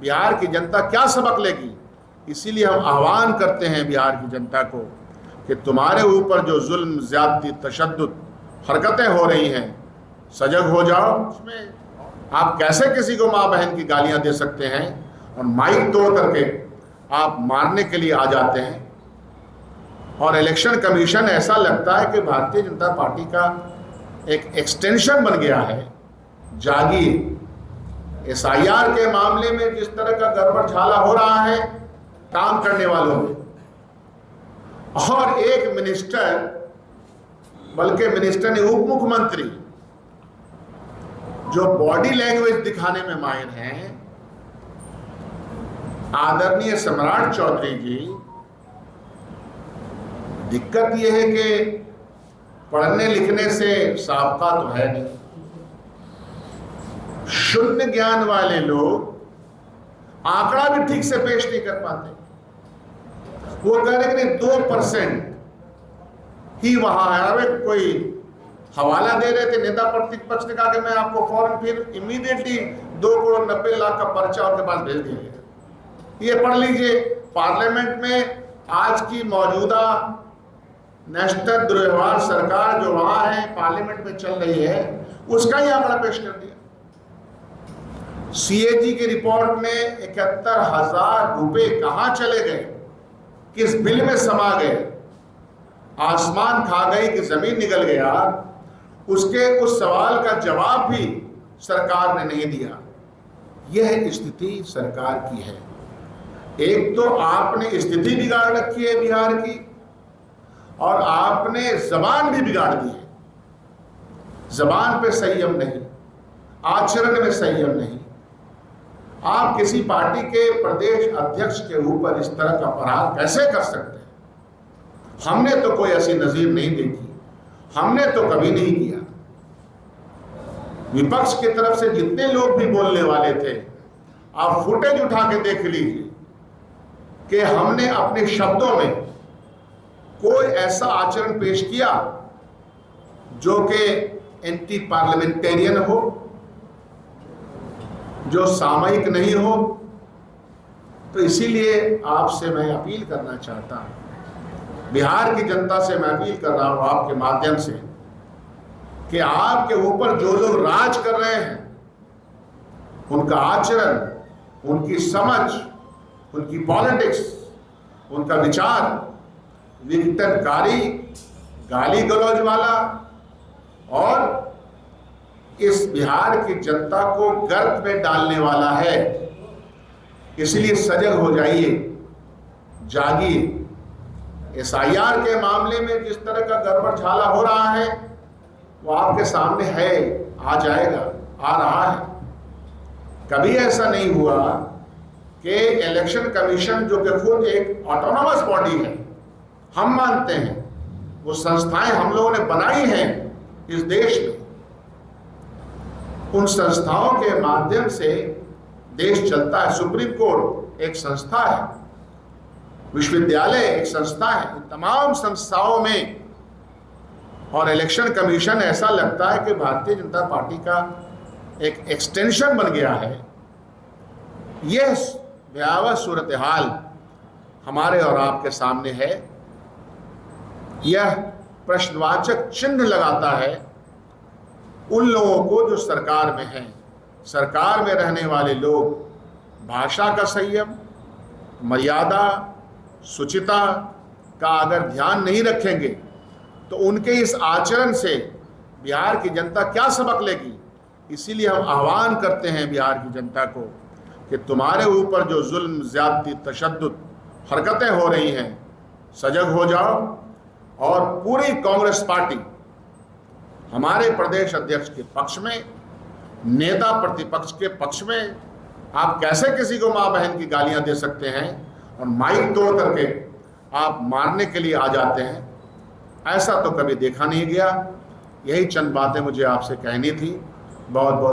बिहार की जनता क्या सबक लेगी। इसीलिए हम आह्वान करते हैं बिहार की जनता को कि तुम्हारे ऊपर जो जुल्म, ज्यादती, तशद्दुद हरकतें हो रही हैं, सजग हो जाओ। उसमें आप कैसे किसी को माँ बहन की गालियां दे सकते हैं और माइक तोड़ करके आप मारने के लिए आ जाते हैं। और इलेक्शन कमीशन ऐसा लगता है कि भारतीय जनता पार्टी का एक एक्सटेंशन बन गया है। जागिए। एसआईआर के मामले में जिस तरह का गड़बड़ झाला हो रहा है काम करने वालों में, और एक मिनिस्टर, बल्कि मिनिस्टर ने उप मुख्यमंत्री, जो बॉडी लैंग्वेज दिखाने में माहिर हैं, आदरणीय सम्राट चौधरी जी, दिक्कत यह है कि पढ़ने लिखने से साबका तो है नहीं। शून्य ज्ञान वाले लोग आंकड़ा भी ठीक से पेश नहीं कर पाते। वो कह रहे कि 2% ही वहां है। अरे कोई हवाला दे रहे थे, नेता प्रतिपक्ष ने कहा कि मैं आपको फौरन फिर इमीडिएटली 2,90,00,000 का पर्चा आपके पास भेज दिया गया। ये पढ़ लीजिए। पार्लियामेंट में आज की मौजूदा नेशनल दुर्व्यवहार सरकार जो वहां है, पार्लियामेंट में चल रही है, उसका ही आंकड़ा पेश कर दिया। सीएजी की रिपोर्ट में 71,000 रुपए कहां चले गए, किस बिल में समा गए, आसमान खा गई कि जमीन निकल गया, उसके उस सवाल का जवाब भी सरकार ने नहीं दिया। यह स्थिति सरकार की है। एक तो आपने स्थिति बिगाड़ रखी है बिहार की, और आपने जबान भी बिगाड़ दी है। जबान पे संयम नहीं, आचरण में संयम नहीं। आप किसी पार्टी के प्रदेश अध्यक्ष के ऊपर इस तरह का प्रहार कैसे कर सकते हैं? हमने तो कोई ऐसी नजीर नहीं देखी, हमने तो कभी नहीं किया। विपक्ष की तरफ से जितने लोग भी बोलने वाले थे, आप फुटेज उठा के देख लीजिए कि हमने अपने शब्दों में कोई ऐसा आचरण पेश किया जो कि एंटी पार्लियामेंटेरियन हो, जो सामयिक नहीं हो। तो इसीलिए आपसे मैं अपील करना चाहता हूं, बिहार की जनता से मैं अपील कर रहा हूं आपके माध्यम से, कि आपके ऊपर जो लोग राज कर रहे हैं, उनका आचरण, उनकी समझ, उनकी पॉलिटिक्स, उनका विचार विघटनकारी, गाली गलौज वाला और इस बिहार की जनता को गर्त में डालने वाला है। इसलिए सजग हो जाइए, जागिए। एसआईआर के मामले में जिस तरह का गड़बड़ झाला हो रहा है वो आपके सामने है, आ जाएगा, आ रहा है। कभी ऐसा नहीं हुआ कि इलेक्शन कमीशन, जो कि खुद एक ऑटोनोमस बॉडी है, हम मानते हैं, वो संस्थाएं हम लोगों ने बनाई हैं इस देश में, उन संस्थाओं के माध्यम से देश चलता है। सुप्रीम कोर्ट एक संस्था है, विश्वविद्यालय एक संस्था है। इन तमाम संस्थाओं में और इलेक्शन कमीशन ऐसा लगता है कि भारतीय जनता पार्टी का एक एक्सटेंशन बन गया है। यह भयावह सूरत हाल हमारे और आपके सामने है। यह प्रश्नवाचक चिन्ह लगाता है उन लोगों को जो सरकार में हैं। सरकार में रहने वाले लोग भाषा का संयम, मर्यादा, शुचिता का अगर ध्यान नहीं रखेंगे तो उनके इस आचरण से बिहार की जनता क्या सबक लेगी। इसीलिए हम आह्वान करते हैं बिहार की जनता को कि तुम्हारे ऊपर जो जुल्म, ज्यादती, तशद्दुद हरकतें हो रही हैं, सजग हो जाओ। और पूरी कांग्रेस पार्टी हमारे प्रदेश अध्यक्ष के पक्ष में, नेता प्रतिपक्ष के पक्ष में। आप कैसे किसी को माँ बहन की गालियां दे सकते हैं और माइक तोड़ करके आप मारने के लिए आ जाते हैं? ऐसा तो कभी देखा नहीं गया। यही चंद बातें मुझे आपसे कहनी थी। बहुत बहुत